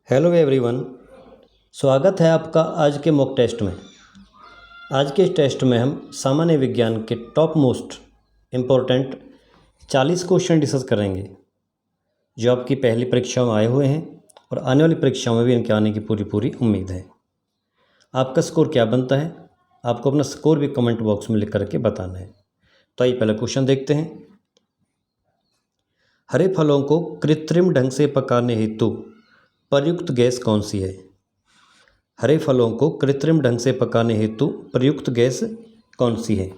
Hello everyone. स्वागत है आपका आज के मॉक टेस्ट में। आज के इस टेस्ट में हम सामान्य विज्ञान के top most important 40 question discuss करेंगे जो आपकी पहली परीक्षाओं में आए हुए हैं और आने वाली परीक्षाओं में भी इनके आने की पूरी उम्मीद है। आपका स्कोर क्या बनता है, आपको अपना स्कोर भी कमेंट बॉक्स में लिख करके बताना है। तो आइए पहला क्वेश्चन देखते हैं। हरे फलों को कृत्रिम ढंग से पकाने हेतु प्रयुक्त गैस कौन सी है? हरे फलों को कृत्रिम ढंग से पकाने हेतु प्रयुक्त गैस कौन सी है?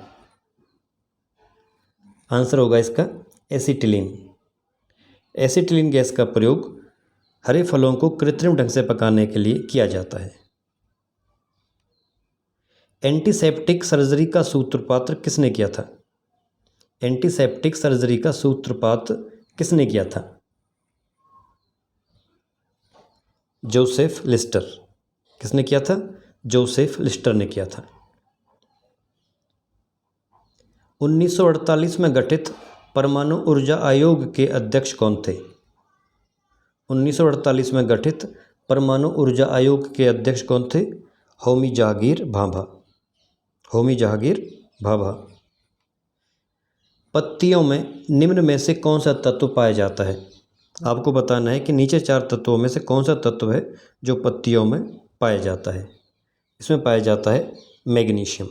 आंसर होगा इसका एसिटिलीन। एसिटिलीन गैस का प्रयोग हरे फलों को कृत्रिम ढंग से पकाने के लिए किया जाता है। एंटीसेप्टिक सर्जरी का सूत्रपात किसने किया था? एंटीसेप्टिक सर्जरी का सूत्रपात किसने किया था? Joseph Lister. किसने किया था? जोसेफ लिस्टर ने किया था। 1948 में गठित परमाणु ऊर्जा आयोग के अध्यक्ष कौन थे? 1948 में गठित परमाणु ऊर्जा आयोग के अध्यक्ष कौन थे? होमी जहांगीर भाभा। होमी जहांगीर भाभा। पत्तियों में निम्न में से कौन सा तत्व पाया जाता है? आपको बताना है कि नीचे 4 तत्वों में से कौन सा तत्व है जो पत्तियों में पाया जाता है। इसमें पाया जाता है मैग्नीशियम।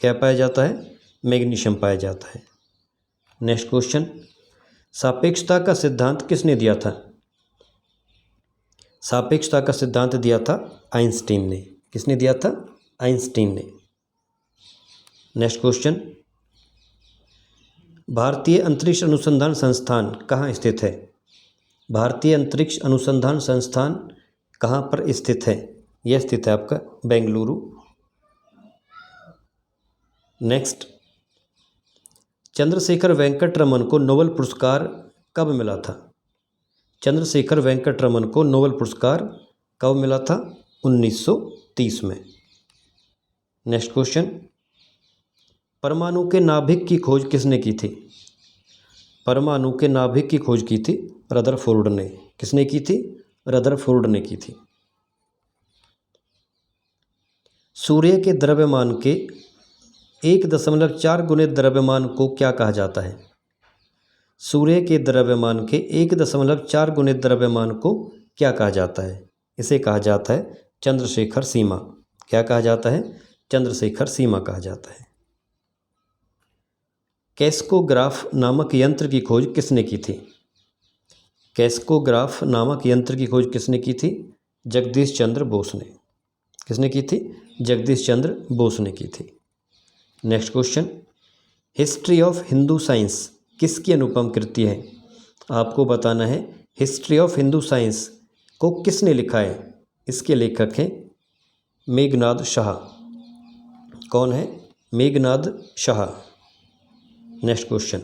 क्या पाया जाता है? मैग्नीशियम पाया जाता है। नेक्स्ट क्वेश्चन, सापेक्षता का सिद्धांत किसने दिया था? सापेक्षता का सिद्धांत दिया था आइंस्टीन ने। किसने दिया था? आइंस्टीन ने। नेक्स्ट क्वेश्चन, भारतीय अंतरिक्ष अनुसंधान संस्थान कहाँ स्थित है? भारतीय अंतरिक्ष अनुसंधान संस्थान कहाँ पर स्थित है? यह स्थित है आपका बेंगलुरु। नेक्स्ट, चंद्रशेखर वेंकट रमन को नोबेल पुरस्कार कब मिला था? चंद्रशेखर वेंकट रमन को नोबेल पुरस्कार कब मिला था? 1930 में। नेक्स्ट क्वेश्चन, परमाणु के नाभिक की खोज किसने की थी? परमाणु के नाभिक की खोज की थी रदरफोर्ड ने। किसने की थी? रदरफोर्ड ने की थी। सूर्य के द्रव्यमान के 1.4 गुने द्रव्यमान को क्या कहा जाता है? सूर्य के द्रव्यमान के 1.4 गुने द्रव्यमान को क्या कहा जाता है? इसे कहा जाता है चंद्रशेखर सीमा। क्या कहा जाता है? चंद्रशेखर सीमा कहा जाता है। कैस्कोग्राफ नामक यंत्र की खोज किसने की थी? कैस्कोग्राफ नामक यंत्र की खोज किसने की थी? जगदीश चंद्र बोस ने। किसने की थी? जगदीश चंद्र बोस ने की थी। Next question, history of Hindu science किसकी अनुपम कृति है? आपको बताना है हिस्ट्री ऑफ हिंदू साइंस को किसने लिखा है? इसके लेखक हैं मेघनाद शाह। कौन है? Meghnad Shah. Next question,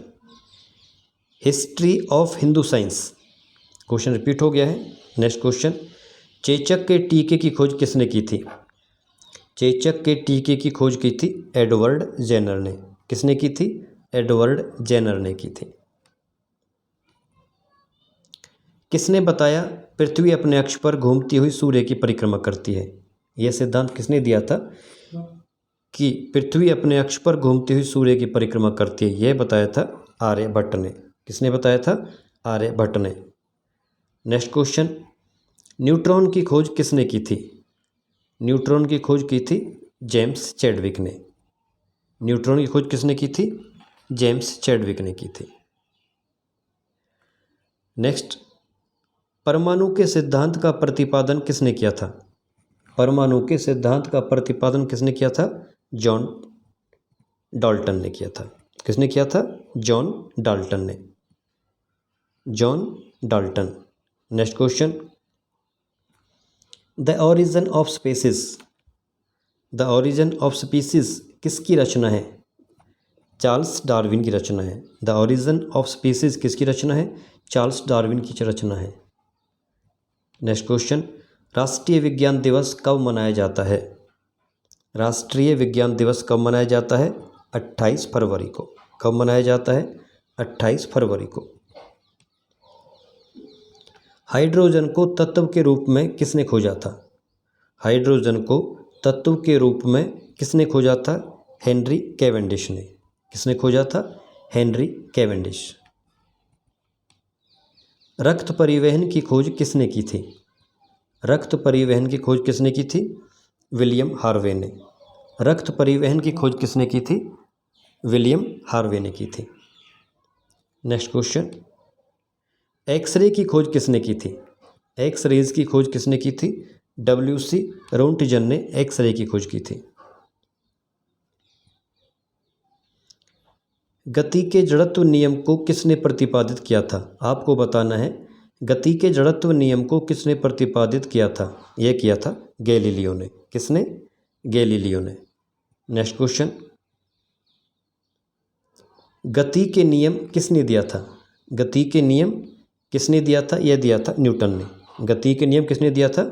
history of Hindu science, question repeat हो गया है। नेक्स्ट क्वेश्चन, चेचक के टीके की खोज किसने की थी? चेचक के टीके की खोज की थी एडवर्ड जेनर ने। किसने की थी? एडवर्ड जेनर ने की थी। किसने बताया पृथ्वी अपने अक्ष पर घूमती हुई सूर्य की परिक्रमा करती है? यह सिद्धांत किसने दिया था कि पृथ्वी अपने अक्ष पर घूमती हुई सूर्य की परिक्रमा करती है? यह बताया था आर्यभट्ट ने। किसने बताया था? आर्यभट्ट ने। नेक्स्ट क्वेश्चन, न्यूट्रॉन की खोज किसने की थी? न्यूट्रॉन की खोज की थी जेम्स चैडविक ने। न्यूट्रॉन की खोज किसने की थी? जेम्स चैडविक ने की थी। नेक्स्ट, परमाणु के सिद्धांत का प्रतिपादन किसने किया था? परमाणु के सिद्धांत का प्रतिपादन किसने किया था? जॉन डाल्टन ने किया था। किसने किया था? जॉन डाल्टन ने। John Dalton. Next question, the origin of species, the origin of species किसकी रचना है? चार्ल्स डार्विन की रचना है। द ओरिजिन ऑफ स्पीसीज किसकी रचना है? चार्ल्स डार्विन की रचना है। नेक्स्ट क्वेश्चन, राष्ट्रीय विज्ञान दिवस कब मनाया जाता है? राष्ट्रीय विज्ञान दिवस कब मनाया जाता है? 28 फरवरी को। कब मनाया जाता है? 28 फरवरी को। हाइड्रोजन को तत्व के रूप में किसने खोजा था? हाइड्रोजन को तत्व के रूप में किसने खोजा था? हेनरी कैवेंडिश ने। किसने खोजा था? Henry Cavendish. रक्त परिवहन की खोज किसने की थी? रक्त परिवहन की खोज किसने की थी? विलियम हार्वे ने। रक्त परिवहन की खोज किसने की थी? विलियम हार्वे ने की थी। नेक्स्ट क्वेश्चन, एक्सरे की खोज किसने की थी? एक्सरेज की खोज किसने की थी? WC रोंटजन ने एक्सरे की खोज की थी। गति के जड़त्व नियम को किसने प्रतिपादित किया था? आपको बताना है गति के जड़त्व नियम को किसने प्रतिपादित किया था? यह किया था गैलीलियो ने। किसने? गैलीलियो ने। नेक्स्ट क्वेश्चन, गति के नियम किसने दिया था? गति के नियम किसने दिया था? यह दिया था न्यूटन ने। गति के नियम किसने दिया था?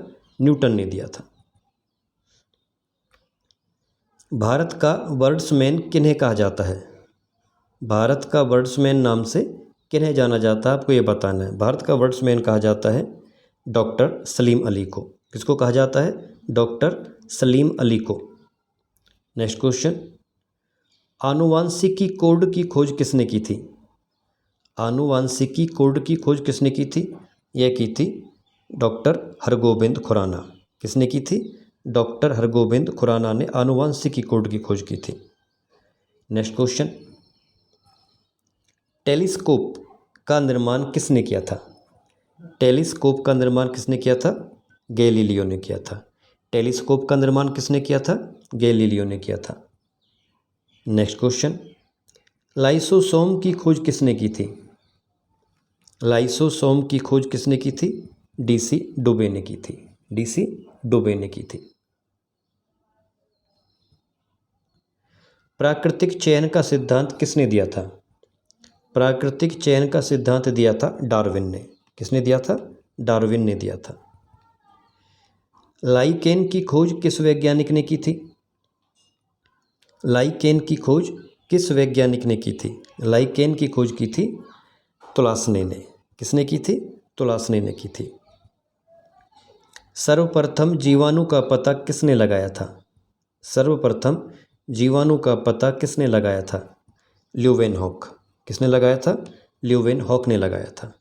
न्यूटन ने दिया था। भारत का वर्ड्समैन किन्हें कहा जाता है? भारत का वर्ड्समैन नाम से किन्हें जाना जाता है? आपको ये बताना है। भारत का वर्ड्समैन कहा जाता है डॉक्टर सलीम अली को। किसको कहा जाता है? डॉक्टर सलीम अली को। नेक्स्ट क्वेश्चन, आनुवांशिकी कोड की खोज किसने की थी? आनुवांशिकी कोड की खोज किसने की थी? यह की थी डॉक्टर हरगोबिंद खुराना। किसने की थी? डॉक्टर हरगोबिंद खुराना ने आनुवांशिकी कोड की खोज की थी। नेक्स्ट क्वेश्चन, टेलीस्कोप का निर्माण किसने किया था? टेलीस्कोप का निर्माण किसने किया था? गैलीलियो ने किया था। टेलीस्कोप का निर्माण किसने किया था? गैलीलियो ने किया था। नेक्स्ट क्वेश्चन, लाइसोसोम की खोज किसने की थी? लाइसोसोम की खोज किसने की थी? DC डुबे ने की थी। DC डुबे ने की थी। प्राकृतिक चयन का सिद्धांत किसने दिया था? प्राकृतिक चयन का सिद्धांत दिया था डार्विन ने। किसने दिया था? डार्विन ने दिया था। लाइकेन की खोज किस वैज्ञानिक ने की थी? लाइकेन की खोज किस वैज्ञानिक ने की थी? लाइकेन की खोज की थी तुलासने ने। किसने की थी? तुलासने ने की थी। सर्वप्रथम जीवाणु का पता किसने लगाया था? सर्वप्रथम जीवाणु का पता किसने लगाया था? ल्यूवेनहॉक। किसने लगाया था? ल्यूवेनहॉक ने लगाया था।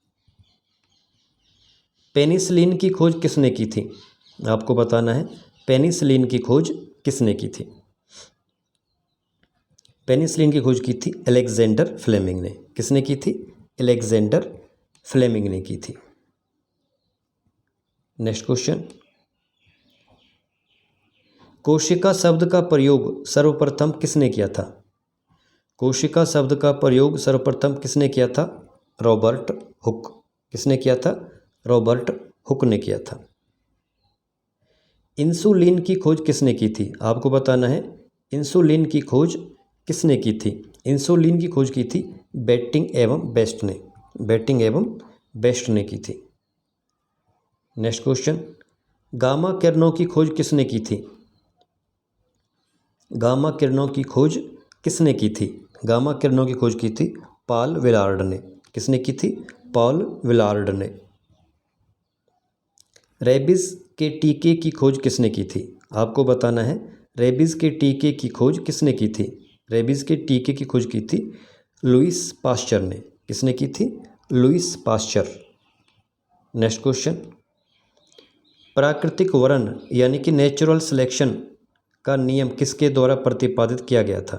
पेनिसिलिन की खोज किसने की थी? आपको बताना है पेनिसिलिन की खोज किसने की थी? पेनिसिलिन की खोज की थी अलेक्जेंडर फ्लेमिंग ने। किसने की थी? अलेक्जेंडर फ्लेमिंग ने की थी। नेक्स्ट क्वेश्चन, कोशिका शब्द का प्रयोग सर्वप्रथम किसने किया था? कोशिका शब्द का प्रयोग सर्वप्रथम किसने किया था? Robert Hooke. किसने किया था? रॉबर्ट हुक ने किया था। इंसुलिन की खोज किसने की थी? आपको बताना है इंसुलिन की खोज किसने की थी? इंसुलिन की खोज की थी बेटिंग एवं बेस्ट ने। बेटिंग एवं बेस्ट ने की थी। नेक्स्ट क्वेश्चन, गामा किरणों की खोज किसने की थी? गामा किरणों की खोज किसने की थी? गामा किरणों की खोज की थी पॉल विलार्ड ने। किसने की थी? पॉल विलार्ड ने। रेबीज के टीके की खोज किसने की थी? आपको बताना है रेबीज के टीके की खोज किसने की थी? रेबीज के टीके की खोज की थी लुईस पास्चर ने। किसने की थी? Lewis pasture. नेक्स्ट क्वेश्चन, प्राकृतिक वरण यानी कि नेचुरल सिलेक्शन का नियम किसके द्वारा प्रतिपादित किया गया था?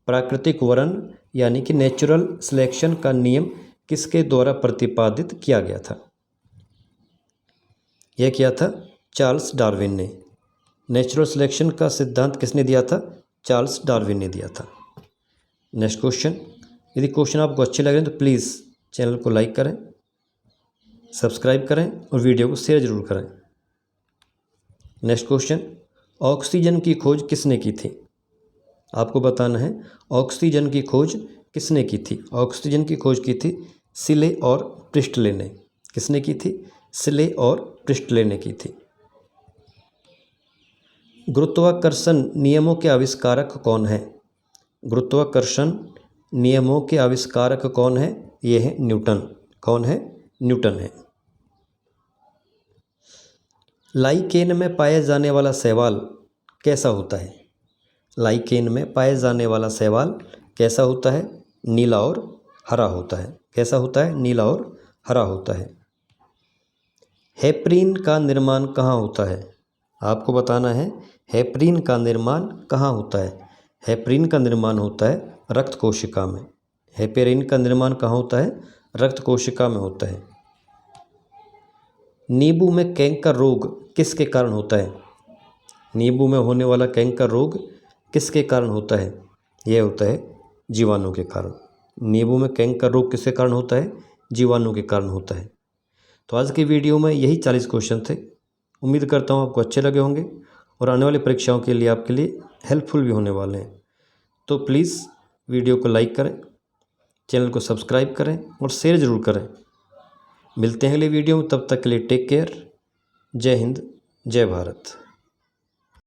प्राकृतिक वरण यानी कि नेचुरल सिलेक्शन का नियम किसके द्वारा प्रतिपादित किया गया था? यह किया था चार्ल्स डार्विन ने। नेचुरल सिलेक्शन का सिद्धांत किसने दिया था? चार्ल्स डार्विन ने दिया था। नेक्स्ट क्वेश्चन, यदि क्वेश्चन आपको अच्छे लग रहे हैं तो प्लीज़ चैनल को लाइक करें, सब्सक्राइब करें और वीडियो को शेयर जरूर करें। नेक्स्ट क्वेश्चन, ऑक्सीजन की खोज किसने की थी? आपको बताना है ऑक्सीजन की खोज किसने की थी? ऑक्सीजन की खोज की थी सिले और प्रिस्टले ने। किसने की थी? सिले और प्रिस्टले ने की थी। गुरुत्वाकर्षण नियमों के आविष्कारक कौन है? गुरुत्वाकर्षण नियमों के आविष्कारक कौन है? ये है न्यूटन। कौन है? न्यूटन है। लाइकेन में पाया जाने वाला शैवाल कैसा होता है? लाइकेन में पाया जाने वाला शैवाल कैसा होता है? नीला और हरा होता है। कैसा होता है? नीला और हरा होता है। हेपरिन का निर्माण कहाँ होता है? आपको बताना है हेपरिन का निर्माण कहाँ होता है। हेपरिन का निर्माण होता है रक्त कोशिका में। हेपरिन का निर्माण कहाँ होता है? रक्त कोशिका में होता है। नींबू में कैंकर रोग किसके कारण होता है? नींबू में होने वाला कैंकर रोग किसके कारण होता है? यह होता है जीवाणु के कारण। नींबू में कैंकर रोग किसके कारण होता है? जीवाणु के कारण होता है। तो आज की वीडियो में यही 40 क्वेश्चन थे। उम्मीद करता हूँ आपको अच्छे लगे होंगे और आने वाली परीक्षाओं के लिए आपके लिए हेल्पफुल भी होने वाले हैं। तो प्लीज़ वीडियो को लाइक करें, चैनल को सब्सक्राइब करें और शेयर ज़रूर करें। मिलते हैं अगले वीडियो में, तब तक के लिए टेक केयर। जय हिंद, जय भारत।